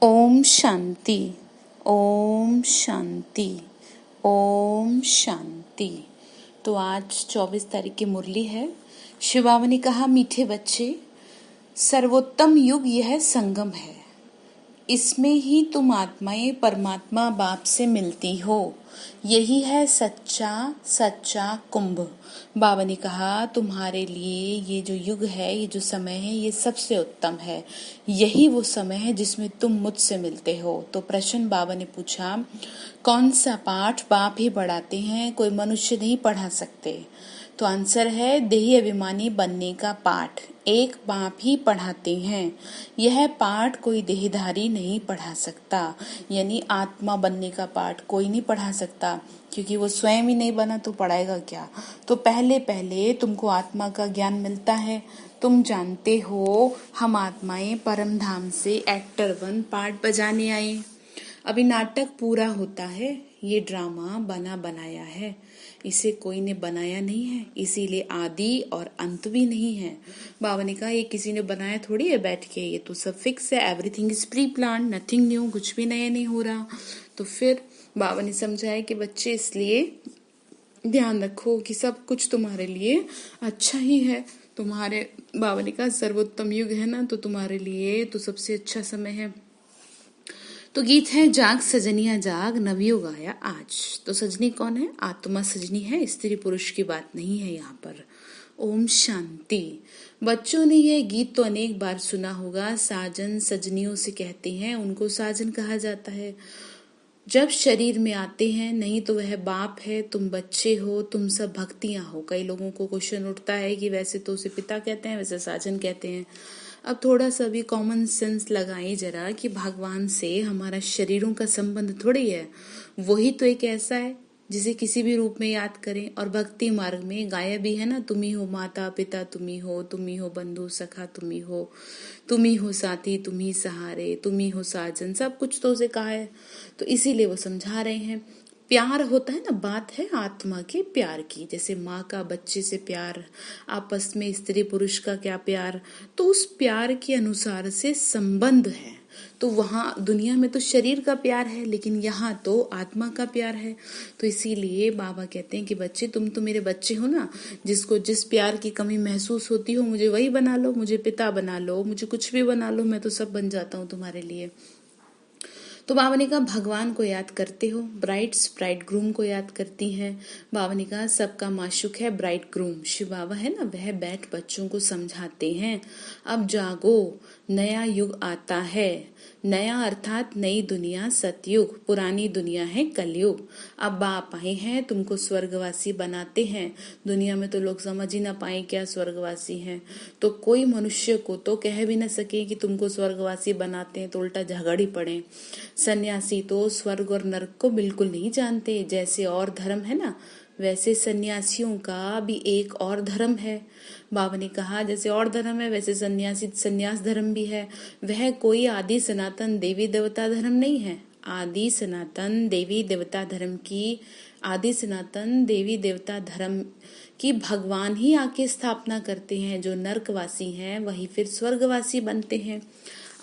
ओम शांति। ओम शांति। ओम शांति। तो आज 24 तारीख की मुरली है। शिव बाबा ने कहा, मीठे बच्चे, सर्वोत्तम युग यह संगम है। इसमें ही तुम आत्माएं परमात्मा बाप से मिलती हो। यही है सच्चा सच्चा कुंभ। बाबा ने कहा, तुम्हारे लिए ये जो युग है, ये जो समय है, ये सबसे उत्तम है। यही वो समय है जिसमें तुम मुझसे मिलते हो। तो प्रश्न बाबा ने पूछा, कौन सा पाठ बाप ही पढ़ाते हैं, कोई मनुष्य नहीं पढ़ा सकते? तो आंसर है, देही अभिमानी बनने का पाठ एक बाप ही पढ़ाते हैं। यह पाठ कोई देहधारी नहीं पढ़ा सकता, यानी आत्मा बनने का पाठ कोई नहीं पढ़ा सकता, क्योंकि वो स्वयं ही नहीं बना तो पढ़ाएगा क्या। तो पहले पहले तुमको आत्मा का ज्ञान मिलता है। तुम जानते हो, हम आत्माएं परम धाम से एक्टर 1 पार्ट बजाने आए। अभी नाटक पूरा होता है। ये ड्रामा बना बनाया है, इसे कोई ने बनाया नहीं है, इसीलिए आदि और अंत भी नहीं है। बाबा ने कहा, ये किसी ने बनाया थोड़ी है बैठ के, ये तो सब फिक्स है। Everything is pre plan, nothing new, कुछ भी नया नहीं हो रहा। तो फिर बाबा ने समझाया कि बच्चे, इसलिए ध्यान रखो कि सब कुछ तुम्हारे लिए अच्छा ही है। तुम्हारे बाबा ने कहा, सर्वोत्तम युग है ना, तो तुम्हारे लिए तो सबसे अच्छा समय है। तो गीत है, जाग सजनिया जाग, नवयुग आया आज। तो सजनी कौन है? आत्मा सजनी है, स्त्री पुरुष की बात नहीं है यहाँ पर। ओम शांति। बच्चों ने यह गीत तो अनेक बार सुना होगा। साजन सजनियों से कहते हैं, उनको साजन कहा जाता है। जब शरीर में आते हैं, नहीं तो वह बाप है, तुम बच्चे हो, तुम सब भक्तियां हो। कई लोगों को क्वेश्चन उठता है कि वैसे तो उसे पिता कहते हैं, वैसे साजन कहते हैं। अब थोड़ा सा भी कॉमन सेंस लगाइए जरा कि भगवान से हमारा शरीरों का संबंध थोड़ी है। वही तो एक ऐसा है जिसे किसी भी रूप में याद करें। और भक्ति मार्ग में गाया भी है ना, तुम्ही हो माता पिता, तुम्ही हो बंधु सखा, तुम्ही हो साथी, तुम्ही सहारे, तुम्ही हो साजन, सब कुछ तो उसे कहा है। तो इसीलिए वो समझा रहे हैं। प्यार होता है ना, बात है आत्मा के प्यार की। जैसे माँ का बच्चे से प्यार, आपस में स्त्री पुरुष का क्या प्यार, तो उस प्यार के अनुसार से संबंध है। तो वहाँ दुनिया में तो शरीर का प्यार है, लेकिन यहाँ तो आत्मा का प्यार है। तो इसीलिए बाबा कहते हैं कि बच्चे, तुम तो मेरे बच्चे हो ना। जिसको जिस प्यार की कमी महसूस होती हो, मुझे वही बना लो, मुझे पिता बना लो, मुझे कुछ भी बना लो, मैं तो सब बन जाता हूँ तुम्हारे लिए। तो बाबा ने कहा, भगवान को याद करते हो, ब्राइड्स ब्राइड ग्रूम को याद करती हैं। बाबा ने कहा, सबका माशुक है ब्राइड ग्रूम, शिव बाबा है ना, वह बैठ बच्चों को समझाते हैं। अब जागो, नया युग आता है। नया अर्थात नई दुनिया सतयुग, पुरानी दुनिया है कलयुग। अब बाप आए हैं, तुमको स्वर्गवासी बनाते हैं। दुनिया में तो लोग समझ ही ना पाए क्या स्वर्गवासी हैं। तो कोई मनुष्य को तो कह भी ना सके कि तुमको स्वर्गवासी बनाते हैं, तो उल्टा झगड़ ही पड़े। सन्यासी तो स्वर्ग और नरक को बिल्कुल नहीं जानते। जैसे और धर्म है ना, वैसे सन्यासियों का भी एक और धर्म है। बाबा ने कहा, जैसे और धर्म है, वैसे सन्यास धर्म भी है। वह कोई आदि सनातन देवी देवता धर्म नहीं है। आदि सनातन देवी देवता धर्म की भगवान ही आके स्थापना करते हैं। जो नरकवासी हैं वही फिर स्वर्गवासी बनते हैं।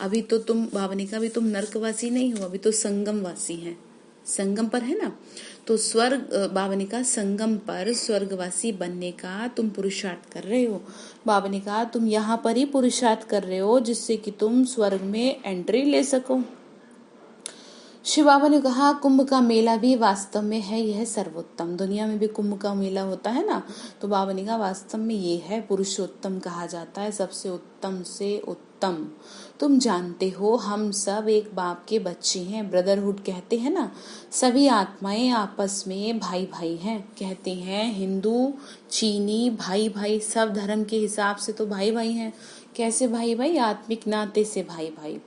अभी तो तुम, बाबा ने कहा, अभी तुम नरकवासी नहीं हो, अभी तो संगमवासी हैं। संगम पर है ना, तो स्वर्ग, बाबा ने कहा, संगम पर स्वर्गवासी बनने का तुम पुरुषार्थ कर रहे हो। बाबा ने कहा, तुम यहाँ पर ही पुरुषार्थ कर रहे हो जिससे कि तुम स्वर्ग में एंट्री ले सको। शिव बाबा ने कहा, कुंभ का मेला भी वास्तव में है यह सर्वोत्तम। दुनिया में भी कुंभ का मेला होता है ना, तो बाबा ने कहा, वास्तव में ये है पुरुषोत्तम कहा जाता है, सबसे उत्तम से उत्तम। तुम जानते हो, हम सब एक बाप के बच्चे हैं, ब्रदरहुड कहते हैं ना। सभी आत्माएं आपस में भाई भाई हैं। कहते हैं हिंदू चीनी भाई भाई, सब धर्म के हिसाब से तो भाई भाई हैं। कैसे भाई भाई? आत्मिक नाते से भाई भाई।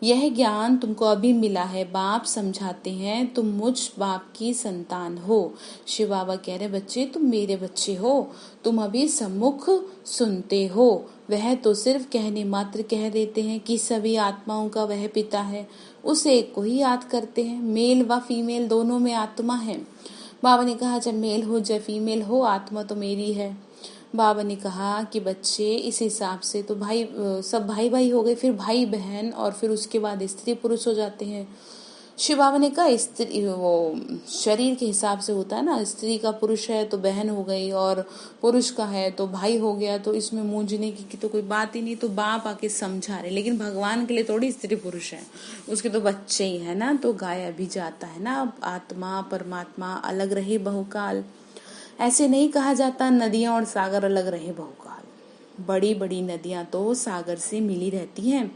यह ज्ञान तुमको अभी मिला है, बाप समझाते हैं, तुम मुझ बाप की संतान हो। शिव बाबा कह रहे, बच्चे तुम मेरे बच्चे हो, तुम अभी सम्मुख सुनते हो। वह तो सिर्फ कहने मात्र कह देते हैं कि सभी आत्माओं का वह पिता है, उस एक को ही याद करते हैं। मेल व फीमेल दोनों में आत्मा है। बाबा ने कहा, जब मेल हो जब फीमेल हो, आत्मा तो मेरी है। बाबा ने कहा कि बच्चे इस हिसाब से तो भाई सब भाई भाई हो गए, फिर भाई बहन, और फिर उसके बाद स्त्री पुरुष हो जाते हैं। शिव बाबा ने कहा स्त्री वो शरीर के हिसाब से होता है ना, स्त्री का पुरुष है तो बहन हो गई, और पुरुष का है तो भाई हो गया, तो इसमें मूंझने की तो कोई बात ही नहीं। तो बाप आके समझा रहे, लेकिन भगवान के लिए थोड़ी स्त्री पुरुष है, उसके तो बच्चे ही है ना। तो गाया भी जाता है ना, आत्मा परमात्मा अलग रहे बहुकाल। ऐसे नहीं कहा जाता नदियां और सागर अलग रहे बहुकाल। बड़ी बड़ी नदियां तो सागर से मिली रहती हैं।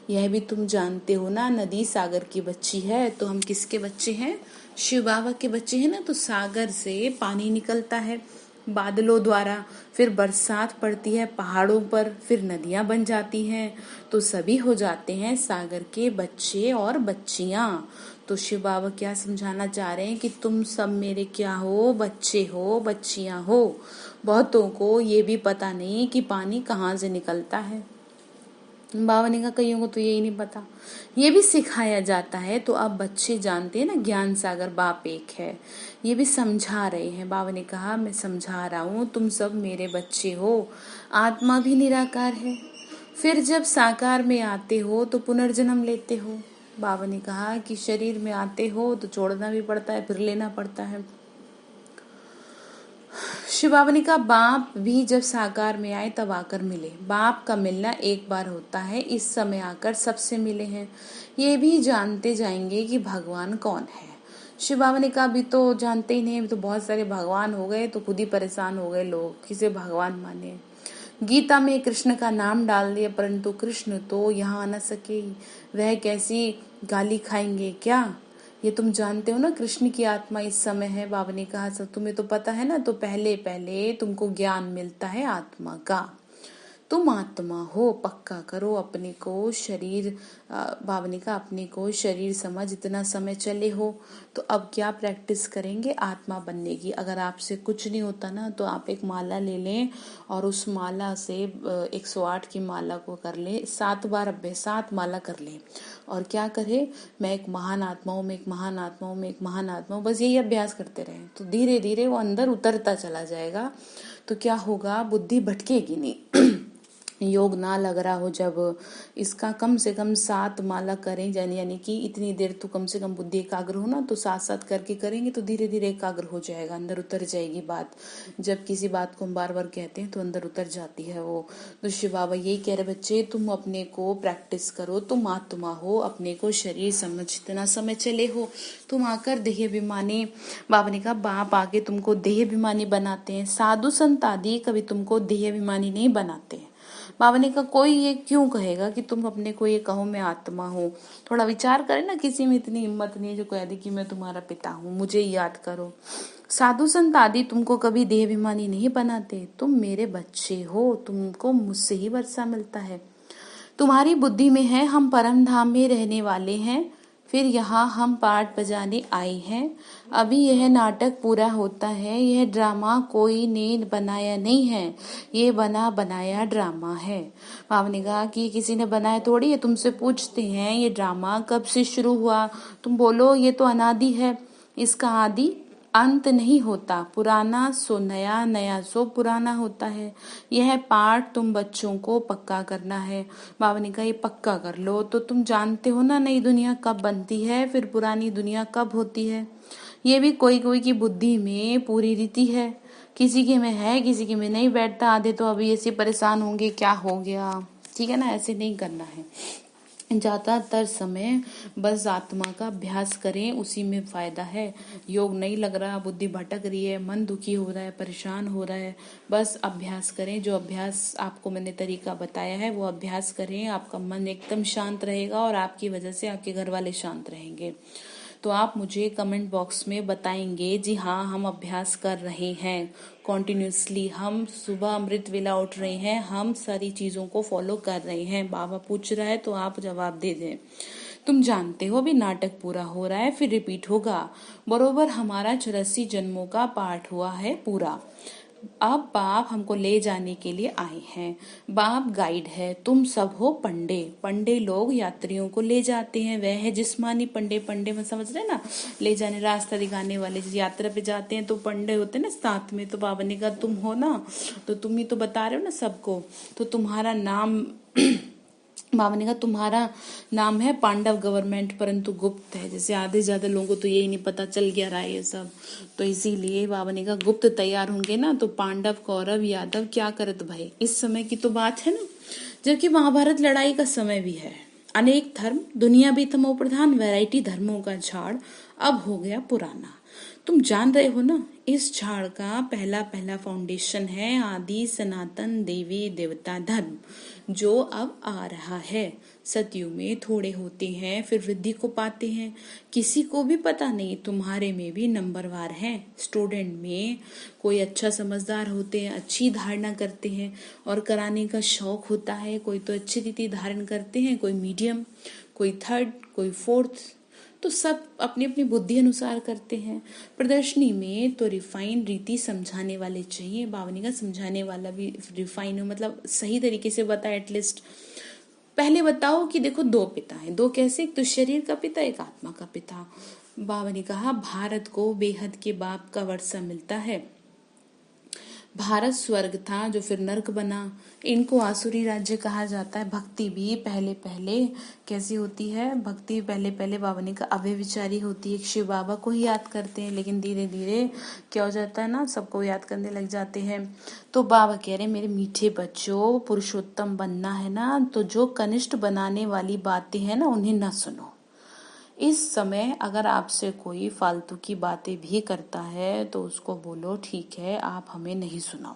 यह भी तुम जानते हो ना, नदी सागर की बच्ची है, तो हम किसके बच्चे हैं? शिव बाबा के बच्चे हैं ना। तो सागर से पानी निकलता है बादलों द्वारा, फिर बरसात पड़ती है पहाड़ों पर, फिर नदियां बन जाती हैं, तो सभी हो जाते हैं सागर के बच्चे और बच्चियां। तो शिव बाबा क्या समझाना चाह रहे हैं कि तुम सब मेरे क्या हो? बच्चे हो, बच्चियां हो। बहुतों को ये भी पता नहीं कि पानी कहाँ से निकलता है। बाबा ने कहा कईयों को तो यही नहीं पता, ये भी सिखाया जाता है। तो अब बच्चे जानते हैं ना, ज्ञान सागर बाप एक है, ये भी समझा रहे हैं। बाबा ने कहा मैं समझा रहा हूँ, तुम सब मेरे बच्चे हो। आत्मा भी निराकार है, फिर जब साकार में आते हो तो पुनर्जन्म लेते हो। बाबा ने कहा कि शरीर में आते हो तो छोड़ना भी पड़ता है, फिर लेना पड़ता है। शिव बाबा ने कहा बाप भी जब साकार में आए तब आकर मिले, बाप का मिलना एक बार होता है, इस समय आकर सबसे मिले हैं। ये भी जानते जाएंगे कि भगवान कौन है। शिव बाबा ने कहा अभी तो जानते ही नहीं, अभी तो बहुत सारे भगवान हो गए, तो खुद ही परेशान हो गए लोग, किसे भगवान माने। गीता में कृष्ण का नाम डाल दिया, परंतु कृष्ण तो यहाँ आ न सके, वह कैसी गाली खाएंगे क्या? ये तुम जानते हो ना, कृष्ण की आत्मा इस समय है। बाबा ने कहा सब तुम्हें तो पता है ना, तो पहले पहले तुमको ज्ञान मिलता है आत्मा का। तुम आत्मा हो, पक्का करो अपने को शरीर। बाबा ने कहा अपने को शरीर समझ, इतना समय चले हो तो अब क्या प्रैक्टिस करेंगे आत्मा बनने की। अगर आपसे कुछ नहीं होता ना, तो आप एक माला ले लें और उस माला से 108 की माला को कर लें, 7 बार अभ्यास, 7 माला कर लें। और क्या करें, मैं एक महान आत्मा हूँ, मैं एक महान आत्मा हूँ, मैं एक महान आत्मा हूँ, बस यही अभ्यास करते रहें। तो धीरे धीरे वो अंदर उतरता चला जाएगा। तो क्या होगा, बुद्धि भटकेगी नहीं। योग ना लग रहा हो जब, इसका कम से कम 7 माला करें, यानी कि इतनी देर तो कम से कम बुद्धि एकाग्र हो ना, तो 7-7 करके करेंगे तो धीरे धीरे एकाग्र हो जाएगा, अंदर उतर जाएगी बात। जब किसी बात को हम बार बार कहते हैं तो अंदर उतर जाती है वो। तो शिव बाबा यही कह रहे बच्चे, तुम अपने को प्रैक्टिस करो, तुम आत्मा हो, अपने को शरीर समझ, इतना समय चले हो, तुम आकर देह अभिमानी। बाबा ने कहा बाप आके तुमको देह अभिमानी बनाते हैं, साधु संत आदि कभी तुमको देह अभिमानी नहीं बनाते हैं। बाबा ने कहा कोई ये क्यों कहेगा कि तुम अपने को ये कहो मैं आत्मा हूँ। थोड़ा विचार करें ना, किसी में इतनी हिम्मत नहीं है जो कह दे कि मैं तुम्हारा पिता हूँ, मुझे याद करो। साधु संत आदि तुमको कभी देह अभिमानी नहीं बनाते, तुम मेरे बच्चे हो, तुमको मुझसे ही वर्षा मिलता है। तुम्हारी बुद्धि में है हम परम धाम में रहने वाले हैं, फिर यहाँ हम पाठ बजाने आए हैं। अभी यह नाटक पूरा होता है, यह ड्रामा कोई ने बनाया नहीं है, ये बना बनाया ड्रामा है। बाबा ने कहा कि किसी ने बनाया थोड़ी है, तुमसे पूछते हैं ये ड्रामा कब से शुरू हुआ, तुम बोलो ये तो अनादि है, इसका आदि अंत नहीं होता, पुराना सो नया, नया सो पुराना होता है। यह पाठ तुम बच्चों को पक्का करना है। बाबा ने कहा ये पक्का कर लो, तो तुम जानते हो ना नई दुनिया कब बनती है, फिर पुरानी दुनिया कब होती है। ये भी कोई कोई की बुद्धि में पूरी रीति है, किसी के में है, किसी के में नहीं बैठता। आधे तो अभी ऐसे परेशान होंगे क्या हो गया, ठीक है ना, ऐसे नहीं करना है। ज्यादातर समय बस आत्मा का अभ्यास करें, उसी में फायदा है। योग नहीं लग रहा, बुद्धि भटक रही है, मन दुखी हो रहा है, परेशान हो रहा है, बस अभ्यास करें। जो अभ्यास आपको मैंने तरीका बताया है वो अभ्यास करें, आपका मन एकदम शांत रहेगा और आपकी वजह से आपके घर वाले शांत रहेंगे। तो आप मुझे कमेंट बॉक्स में बताएंगे जी हाँ हम अभ्यास कर रहे हैं कॉन्टिन्यूसली, हम सुबह अमृत वेला उठ रहे हैं, हम सारी चीजों को फॉलो कर रहे हैं। बाबा पूछ रहा है तो आप जवाब दे दें। तुम जानते हो भी नाटक पूरा हो रहा है, फिर रिपीट होगा, बरोबर हमारा 84 जन्मों का पाठ हुआ है पूरा। अब बाप हमको ले जाने के लिए आए हैं। बाप गाइड है, तुम सब हो पंडे। पंडे लोग यात्रियों को ले जाते हैं, वह है जिस्मानी पंडे। पंडे में समझ रहे ना, ले जाने, रास्ता दिखाने वाले। यात्रा पे जाते हैं तो पंडे होते हैं ना साथ में। तो बाबा ने कहा तुम हो ना, तो तुम ही तो बता रहे हो ना सबको, तो तुम्हारा नाम बाबा ने कहा तुम्हारा नाम है पांडव गवर्नमेंट, परंतु गुप्त है। जैसे आधे से ज्यादा लोगों को तो यही नहीं पता, चल गया रहा है ये सब, तो इसीलिए बाबा ने कहा गुप्त तैयार होंगे ना तो पांडव कौरव यादव क्या करत भाई। इस समय की तो बात है ना, जबकि महाभारत लड़ाई का समय भी है। अनेक धर्म, दुनिया भी तमो प्रधान, वैरायटी धर्मों का झाड़ अब हो गया पुराना। तुम जान रहे हो ना, इस झाड़ का पहला पहला फाउंडेशन है आदि सनातन देवी देवता धर्म, जो अब आ रहा है। सतयुग में थोड़े होते हैं, फिर वृद्धि को पाते हैं। किसी को भी पता नहीं, तुम्हारे में भी नंबरवार हैं। स्टूडेंट में कोई अच्छा समझदार होते हैं, अच्छी धारणा करते हैं और कराने का शौक होता है। कोई तो अच्छी रीति धारण करते हैं, कोई मीडियम, कोई थर्ड, कोई फोर्थ, तो सब अपनी अपनी बुद्धि अनुसार करते हैं। प्रदर्शनी में तो रिफाइन रीति समझाने वाले चाहिए। बावनी का समझाने वाला भी रिफाइन हो, मतलब सही तरीके से बताए एटलीस्ट। पहले बताओ कि देखो दो पिता हैं, दो कैसे, एक तो शरीर का पिता, एक आत्मा का पिता। बाबा ने कहा भारत को बेहद के बाप का वर्षा मिलता है। भारत स्वर्ग था जो फिर नर्क बना। इनको आसुरी राज्य कहा जाता है। भक्ति भी पहले पहले कैसी होती है, भक्ति पहले पहले बाबा ने का अव्यभिचारी होती है। शिव बाबा को ही याद करते हैं, लेकिन धीरे धीरे क्या हो जाता है ना, सबको याद करने लग जाते हैं। तो बाबा कह रहे हैं मेरे मीठे बच्चों, पुरुषोत्तम बनना है ना, तो जो कनिष्ठ बनाने वाली बातें हैं ना, उन्हें न सुनो। इस समय अगर आपसे कोई फालतू की बातें भी करता है तो उसको बोलो ठीक है, आप हमें नहीं सुनाओ।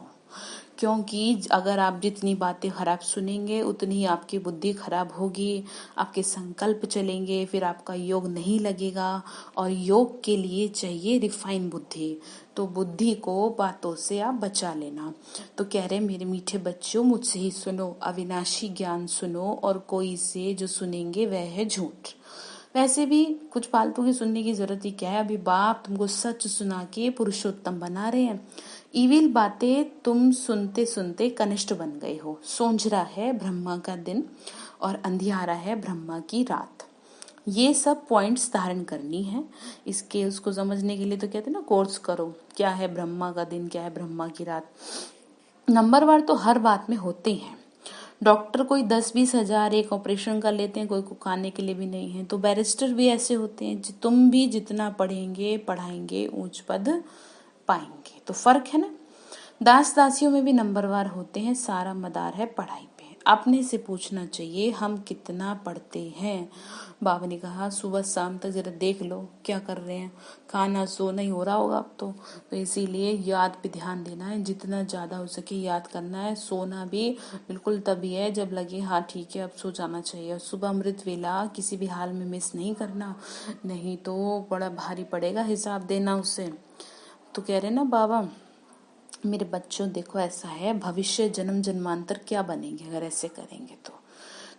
क्योंकि अगर आप जितनी बातें खराब सुनेंगे उतनी ही आपकी बुद्धि खराब होगी, आपके संकल्प चलेंगे, फिर आपका योग नहीं लगेगा। और योग के लिए चाहिए रिफाइन बुद्धि, तो बुद्धि को बातों से आप बचा लेना। तो कह रहे मेरे मीठे बच्चों, मुझसे ही सुनो, अविनाशी ज्ञान सुनो, और कोई से जो सुनेंगे वह है झूठ। वैसे भी कुछ फालतू की सुनने की जरूरत ही क्या है। अभी बाप तुमको सच सुना के पुरुषोत्तम बना रहे हैं। इविल बातें तुम सुनते सुनते कनिष्ठ बन गए हो। सोंझरा है ब्रह्मा का दिन और अंधियारा है ब्रह्मा की रात। ये सब पॉइंट्स धारण करनी है। इसके उसको समझने के लिए तो कहते हैं ना, कोर्स करो, क्या है ब्रह्मा का दिन, क्या है ब्रह्मा की रात। नंबरवार तो हर बात में होते हैं। डॉक्टर कोई 10-20 हजार एक ऑपरेशन कर लेते हैं, कोई को खाने के लिए भी नहीं है। तो बैरिस्टर भी ऐसे होते हैं, तुम भी जितना पढ़ेंगे पढ़ाएंगे ऊंच पद पाएंगे। तो फर्क है ना। दास दासियों में भी नंबरवार होते हैं, सारा मदार है पढ़ाई पे। अपने से पूछना चाहिए हम कितना पढ़ते हैं। बाबा ने कहा सुबह शाम तक जरा देख लो क्या कर रहे हैं, खाना सो नहीं हो रहा होगा अब तो इसीलिए याद पे ध्यान देना है, जितना ज्यादा हो सके याद करना है। सोना भी बिल्कुल तभी है जब लगे हाँ ठीक है अब सो जाना चाहिए। सुबह अमृत वेला किसी भी हाल में मिस नहीं करना, नहीं तो बड़ा भारी पड़ेगा हिसाब देना उससे। तो कह रहे ना बाबा मेरे बच्चों देखो ऐसा है, भविष्य जन्म जन्मांतर क्या बनेंगे अगर ऐसे करेंगे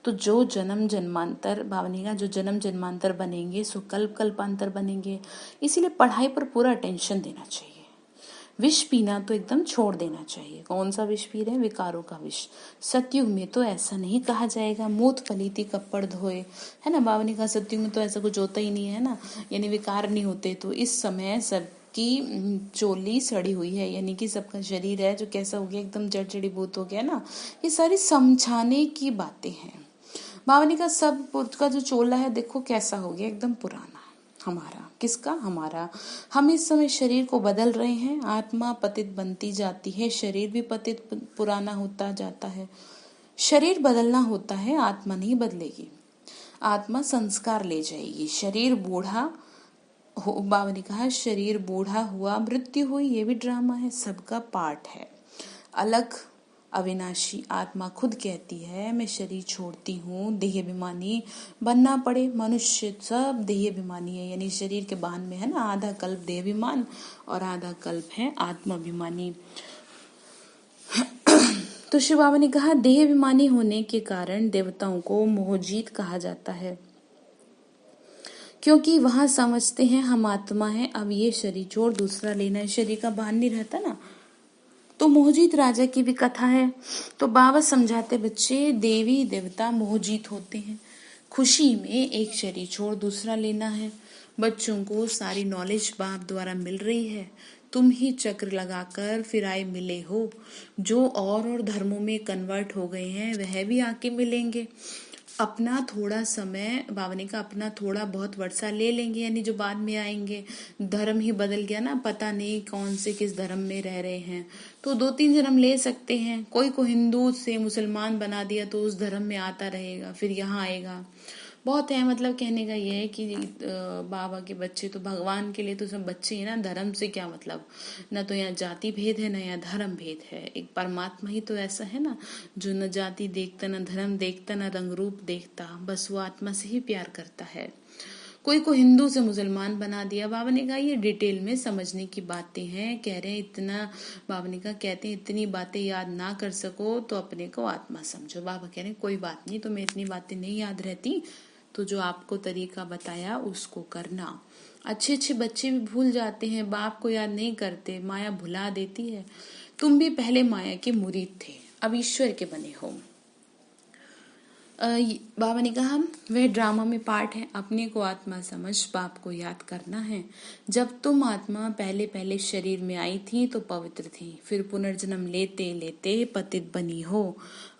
तो जो जन्म जन्मांतर भावनेगा, जो जन्म जन्मांतर बनेंगे सो कल्प कल्पांतर बनेंगे। इसीलिए पढ़ाई पर पूरा अटेंशन देना चाहिए। विष पीना तो एकदम छोड़ देना चाहिए। कौन सा विष पी रहे हैं, विकारों का विष। सतयुग में तो ऐसा नहीं कहा जाएगा मूत फलीती कपड़ धोए, है ना। बाबा ने कहा सतयुग में तो ऐसा कुछ होता ही नहीं है ना, यानी विकार नहीं होते। तो इस समय सब की चोली सड़ी हुई है, यानी कि सबका शरीर है जो कैसा हो गया, एकदम जड़ जड़ीभूत हो गया ना। ये सारी समझाने की बातें हैं। बावनी का सब का जो चोला है देखो कैसा हो गया, एकदम पुराना। हमारा किसका, हमारा। हम इस समय शरीर को बदल रहे हैं। आत्मा पतित बनती जाती है, शरीर भी पतित पुराना होता जाता है। शरीर बदलना होता है, आत्मा नहीं बदलेगी। आत्मा संस्कार ले जाएगी। शरीर बूढ़ा बाबा ने कहा शरीर बूढ़ा हुआ, मृत्यु हुई, ये भी ड्रामा है, सबका पार्ट है। अलग अविनाशी आत्मा खुद कहती है मैं शरीर छोड़ती हूँ, देह अभिमानी बनना पड़े। मनुष्य सब देह अभिमानी है, यानी शरीर के बांध में है ना, आधा कल्प देह अभिमान और आधा कल्प है आत्मा अभिमानी। तो शिव बाबा ने कहा देह अभिमानी होने के कारण देवताओं को मोहजीत कहा जाता है, क्योंकि वहां समझते हैं हम आत्मा है, अब ये शरीर छोड़ दूसरा लेना है। शरीर का भान नहीं रहता ना, तो मोहजीत राजा की भी कथा है। तो बाबा समझाते बच्चे देवी देवता मोहजीत होते हैं, खुशी में एक शरीर छोड़ दूसरा लेना है। बच्चों को सारी नॉलेज बाप द्वारा मिल रही है, तुम ही चक्र लगाकर फिर आए मिले हो। जो और धर्मों में कन्वर्ट हो गए हैं वह भी आके मिलेंगे। अपना थोड़ा समय बाबा ने कहा अपना थोड़ा बहुत वर्षा ले लेंगे, यानी जो बाद में आएंगे। धर्म ही बदल गया ना, पता नहीं कौन से किस धर्म में रह रहे हैं, तो 2-3 जन्म ले सकते हैं। कोई को हिंदू से मुसलमान बना दिया तो उस धर्म में आता रहेगा, फिर यहाँ आएगा। बहुत है, मतलब कहने का ये है कि बाबा के बच्चे तो भगवान के लिए तो सब बच्चे ही ना, धर्म से क्या मतलब। न तो यहाँ जाति भेद है, न यहाँ धर्म भेद है। एक परमात्मा ही तो ऐसा है ना, जो न जाति देखता, न धर्म देखता, न रंग रूप देखता, बस वो आत्मा से ही प्यार करता है। कोई को हिंदू से मुसलमान बना दिया। बाबा ने कहा ये डिटेल में समझने की बातें हैं। कह रहे हैं इतना, बाबा ने कहा कहते हैं इतनी बातें याद ना कर सको तो अपने को आत्मा समझो। बाबा कह रहे हैं कोई बात नहीं, तुम्हें इतनी बातें नहीं याद रहती तो जो आपको तरीका बताया उसको करना। अच्छे अच्छे बच्चे भी भूल जाते हैं, बाप को याद नहीं करते, माया भुला देती है। तुम भी पहले माया के मुरीद थे, अब ईश्वर के बने हो। बाबा ने कहा वह ड्रामा में पार्ट है, अपने को आत्मा समझ बाप को याद करना है। जब तुम आत्मा पहले पहले शरीर में आई थी तो पवित्र थी, फिर पुनर्जन्म लेते लेते पतित बनी हो।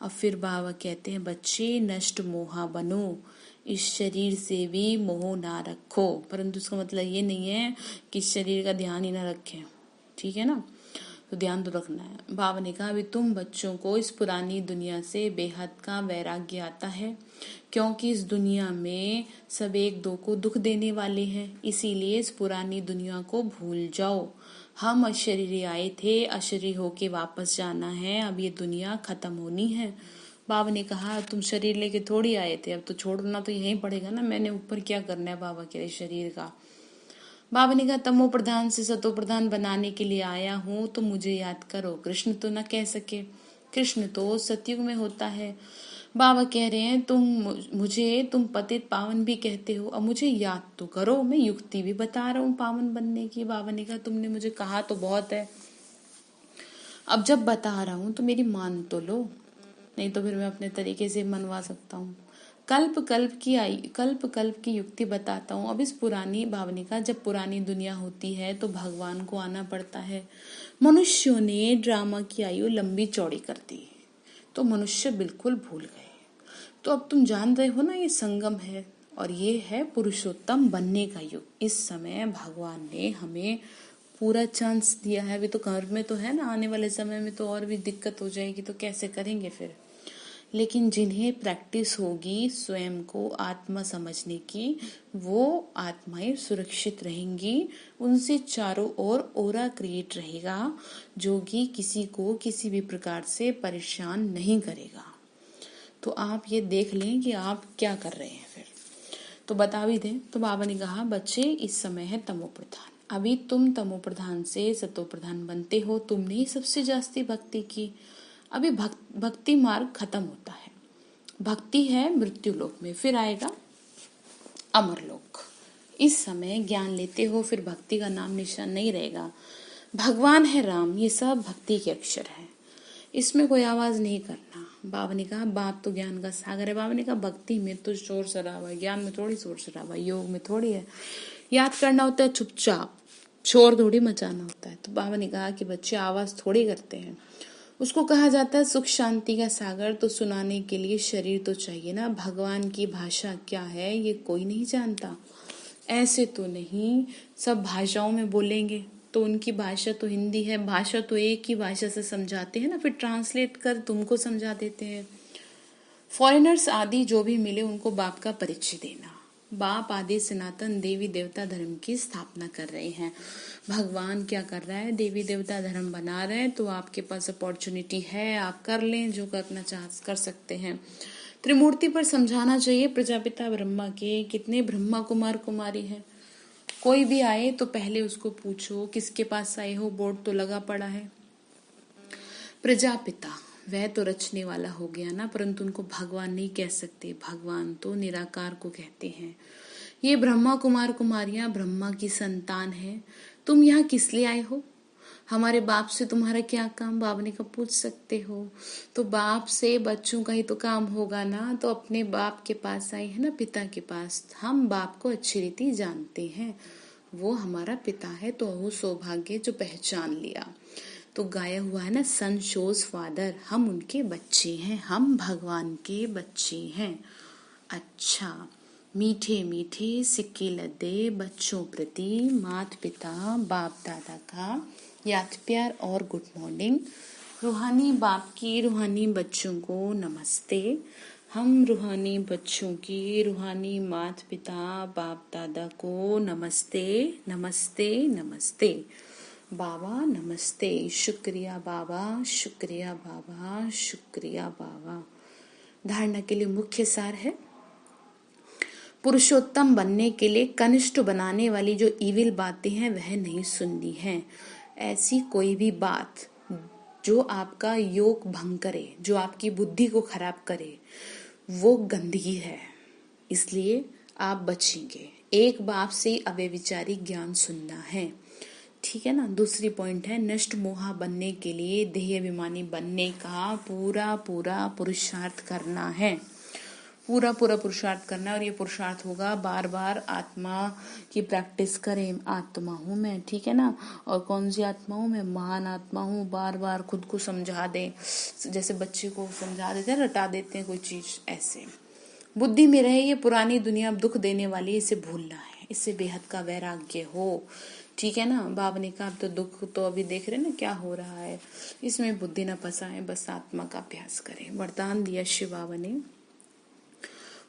अब फिर बाबा कहते हैं बच्चे नष्ट मोहा बनो, इस शरीर से भी मोह ना रखो। परंतु उसका मतलब ये नहीं है कि इस शरीर का ध्यान ही ना रखें, ठीक है ना, तो ध्यान तो रखना है। बाबा ने कहा अभी तुम बच्चों को इस पुरानी दुनिया से बेहद का वैराग्य आता है, क्योंकि इस दुनिया में सब एक दो को दुख देने वाले हैं, इसीलिए इस पुरानी दुनिया को भूल जाओ। हम अशरीरी आए थे, अशरीरी होके वापस जाना है, अब ये दुनिया खत्म होनी है। बाबा ने कहा तुम शरीर लेके थोड़ी आए थे, अब तो छोड़ना तो यहीं पड़ेगा ना, मैंने ऊपर क्या करना है बाबा के शरीर का। बाबा ने कहा तमो प्रधान से सतो प्रधान बनाने के लिए आया हूँ, तो मुझे याद करो। कृष्ण तो न कह सके, कृष्ण तो सतयुग में होता है। बाबा कह रहे हैं तुम पतित पावन भी कहते हो, अब मुझे याद तो करो, मैं युक्ति भी बता रहा हूँ पावन बनने की। बाबा ने कहा तुमने मुझे कहा तो बहुत है, अब जब बता रहा हूँ तो मेरी मान तो लो, नहीं तो फिर मैं अपने तरीके से मनवा सकता हूँ। कल्प कल्प की युक्ति बताता हूँ। अब इस पुरानी भावनी का जब पुरानी दुनिया होती है तो भगवान को आना पड़ता है। मनुष्यों ने ड्रामा की आयु लंबी चौड़ी कर दी तो मनुष्य बिल्कुल भूल गए। तो अब तुम जान रहे हो ना, ये संगम है और ये है पुरुषोत्तम बनने का युग। इस समय भगवान ने हमें पूरा चांस दिया है। अभी तो घर में तो है ना, आने वाले समय में तो और भी दिक्कत हो जाएगी, तो कैसे करेंगे फिर। लेकिन जिन्हें प्रैक्टिस होगी स्वयं को आत्मा समझने की, वो आत्माएं सुरक्षित रहेंगी, उनसे चारों ओर ओरा क्रिएट रहेगा जो कि किसी को किसी भी प्रकार से परेशान नहीं करेगा। तो आप ये देख लें कि आप क्या कर रहे हैं फिर, तो बता भी दें। तो बाबा ने कहा बच्चे इस समय है तमो प्रधान, अभी तुम तमो प्रधान से सतो प्रधान बनते हो, तुमने ही सबसे जास्ती भक्ति की। अभी भक्ति मार्ग खत्म होता है, भक्ति है मृत्यु लोक में, फिर आएगा अमर लोक। इस समय ज्ञान लेते हो, फिर भक्ति का नाम निशान नहीं रहेगा। भगवान है राम, ये सब भक्ति के अक्षर है, इसमें कोई आवाज नहीं करना। बाबा ने कहा बाप तो ज्ञान का सागर है। बाबा ने कहा भक्ति में तो शोर शराबा है, ज्ञान में थोड़ी शोर शराबा, योग में थोड़ी है। याद करना होता है चुपचाप, शोर थोड़ी मचाना होता है। तो बाबा ने कहा कि बच्चे आवाज थोड़ी करते हैं, उसको कहा जाता है सुख शांति का सागर। तो सुनाने के लिए शरीर तो चाहिए ना। भगवान की भाषा क्या है ये कोई नहीं जानता। ऐसे तो नहीं सब भाषाओं में बोलेंगे, तो उनकी भाषा तो हिंदी है, भाषा तो एक ही भाषा से समझाते हैं ना, फिर ट्रांसलेट कर तुमको समझा देते हैं। फॉरेनर्स आदि जो भी मिले उनको बाप का परिचय देना। बाप आदि सनातन देवी देवता धर्म की स्थापना कर रहे हैं। भगवान क्या कर रहा है, देवी देवता धर्म बना रहे हैं, तो आपके पास अपॉर्चुनिटी है, आप कर लें, जो करना चाह कर सकते हैं। त्रिमूर्ति पर समझाना चाहिए। प्रजापिता ब्रह्मा के कितने ब्रह्मा कुमार कुमारी है, कोई भी आए तो पहले उसको पूछो किसके पास आए हो, बोर्ड तो लगा पड़ा है। प्रजापिता वह तो रचने वाला हो गया ना, परंतु उनको भगवान नहीं कह सकते, भगवान तो निराकार को कहते हैं। ये ब्रह्मा कुमार कुमारियां ब्रह्मा की संतान है। तुम यहाँ किस लिए आए हो? हमारे बाप से तुम्हारा क्या काम, बाप ने कहा पूछ सकते हो। तो बाप से बच्चों का ही तो काम होगा ना, तो अपने बाप के पास आई है ना, पिता के पास। हम बाप को अच्छी रीति जानते हैं, वो हमारा पिता है, तो वो सौभाग्य जो पहचान लिया। तो गाया हुआ है ना, सन शोज फादर, हम उनके बच्चे हैं, हम भगवान के बच्चे हैं। अच्छा, मीठे मीठे सिक्के लदे बच्चों प्रति माता पिता बाप दादा का याद प्यार और गुड मॉर्निंग। रूहानी बाप की रूहानी बच्चों को नमस्ते। हम रूहानी बच्चों की रूहानी माता पिता बाप दादा को नमस्ते नमस्ते नमस्ते। बाबा नमस्ते, शुक्रिया बाबा, शुक्रिया बाबा, शुक्रिया बाबा। धारणा के लिए मुख्य सार है, पुरुषोत्तम बनने के लिए कनिष्ठ बनाने वाली जो इविल बातें हैं वह नहीं सुननी है। ऐसी कोई भी बात जो आपका योग भंग करे, जो आपकी बुद्धि को खराब करे, वो गंदगी है, इसलिए आप बचेंगे। एक बाप से अव्यभिचारी ज्ञान सुनना है, ठीक है ना। दूसरी पॉइंट है, नष्ट मोहा बनने के लिए देह अभिमानी बनने का पूरा पूरा पुरुषार्थ करना है, पूरा पूरा पुरुषार्थ करना है। और ये पुरुषार्थ होगा बार बार आत्मा की प्रैक्टिस करें, आत्मा हूँ मैं, ठीक है ना। और कौन सी आत्मा हूँ मैं, महान आत्मा हूँ। बार बार खुद को समझा दें, जैसे बच्चे को समझा देते हैं, रटा देते हैं कोई चीज, ऐसे बुद्धि में रहे ये पुरानी दुनिया दुख देने वाली, इसे भूलना है, इससे बेहद का वैराग्य हो, ठीक है ना। बाबा ने कहा अब तो दुख तो अभी देख रहे ना क्या हो रहा है, इसमें बुद्धि न फंसाए, बस आत्मा का अभ्यास करें। वरदान दिया शिव बाबा ने,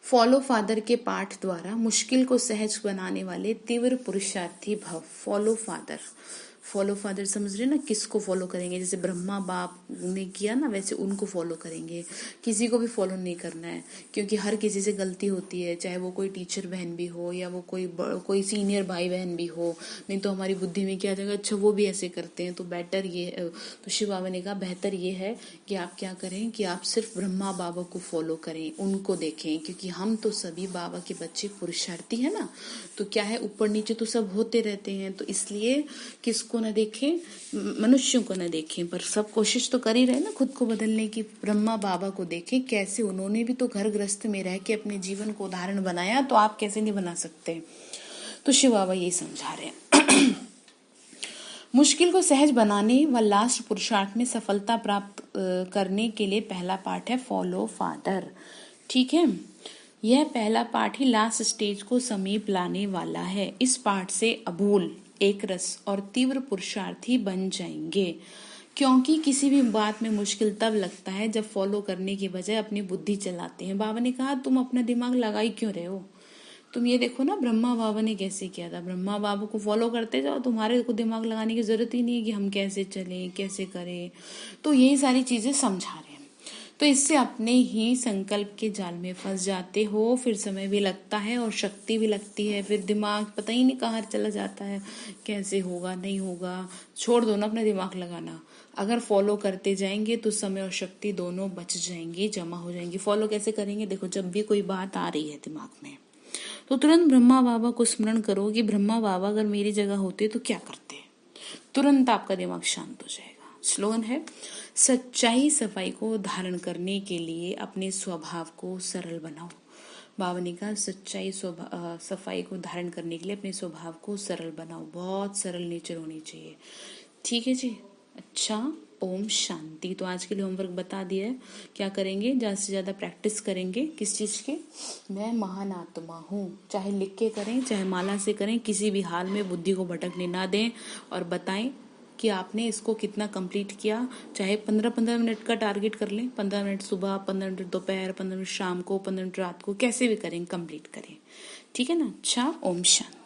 फॉलो फादर के पाठ द्वारा मुश्किल को सहज बनाने वाले तीव्र पुरुषार्थी भव। फॉलो फादर, फॉलो फादर समझ रहे ना, किसको फॉलो करेंगे, जैसे ब्रह्मा बाप ने किया ना वैसे उनको फॉलो करेंगे। किसी को भी फॉलो नहीं करना है, क्योंकि हर किसी से गलती होती है, चाहे वो कोई टीचर बहन भी हो या वो कोई सीनियर भाई बहन भी हो। नहीं तो हमारी बुद्धि में क्या जाएगा, अच्छा वो भी ऐसे करते हैं तो बेटर ये, तो शिव बाबा ने कहा बेहतर ये है कि आप क्या करें कि आप सिर्फ ब्रह्मा बाबा को फॉलो करें, उनको देखें, क्योंकि हम तो सभी बाबा के बच्चे पुरुषार्थी है ना। तो क्या है, ऊपर नीचे तो सब होते रहते हैं, तो इसलिए किसको न देखें, मनुष्यों को न देखें, पर सब कोशिश तो कर ही रहे ना खुद को बदलने की। ब्रह्मा बाबा को देखें, कैसे उन्होंने भी तो घर गृहस्थ में रह के अपने जीवन को उदाहरण बनाया, तो आप कैसे नहीं बना सकते। तो शिव बाबा यही समझा रहे हैं। मुश्किल को सहज बनाने व लास्ट पुरुषार्थ में सफलता प्राप्त करने के लिए पहला पाठ है फॉलो फादर, ठीक है। यह पहला पाठ ही लास्ट स्टेज को समीप लाने वाला है। इस पाठ से अभूल, एक रस और तीव्र पुरुषार्थी बन जाएंगे, क्योंकि किसी भी बात में मुश्किल तब लगता है जब फॉलो करने की बजाय अपनी बुद्धि चलाते हैं। बाबा ने कहा तुम अपना दिमाग लगाई क्यों रहे हो, तुम ये देखो ना ब्रह्मा बाबा ने कैसे किया था, ब्रह्मा बाबा को फॉलो करते जाओ, तुम्हारे को दिमाग लगाने की जरूरत ही नहीं है कि हम कैसे चलें कैसे करें। तो यही सारी चीजें समझा रहे हैं। तो इससे अपने ही संकल्प के जाल में फंस जाते हो, फिर समय भी लगता है और शक्ति भी लगती है, फिर दिमाग पता ही नहीं कहाँ चला जाता है, कैसे होगा नहीं होगा। छोड़ दो ना अपना दिमाग लगाना, अगर फॉलो करते जाएंगे तो समय और शक्ति दोनों बच जाएंगी, जमा हो जाएंगी। फॉलो कैसे करेंगे, देखो जब भी कोई बात आ रही है दिमाग में तो तुरंत ब्रह्मा बाबा को स्मरण करो कि ब्रह्मा बाबा अगर मेरी जगह होते तो क्या करते, तुरंत आपका दिमाग शांत हो जाएगा। स्लोगन है, सच्चाई सफाई को धारण करने के लिए अपने स्वभाव को सरल बनाओ। बाबा ने कहा सच्चाई सफाई को धारण करने के लिए अपने स्वभाव को सरल बनाओ, बहुत सरल नेचर होनी चाहिए, ठीक है जी। अच्छा, ओम शांति। तो आज के लिए होमवर्क बता दिया है, क्या करेंगे, ज्यादा से ज्यादा प्रैक्टिस करेंगे किस चीज के, मैं महान आत्मा हूँ, चाहे लिख के करें चाहे माला से करें, किसी भी हाल में बुद्धि को भटकने ना दें, और बताएं कि आपने इसको कितना कंप्लीट किया। चाहे 15-15 मिनट का टारगेट कर लें, 15 मिनट सुबह, 15 मिनट दोपहर, 15 मिनट शाम को, 15 मिनट रात को, कैसे भी करें कंप्लीट करें, ठीक है ना। अच्छा, ओम शांति।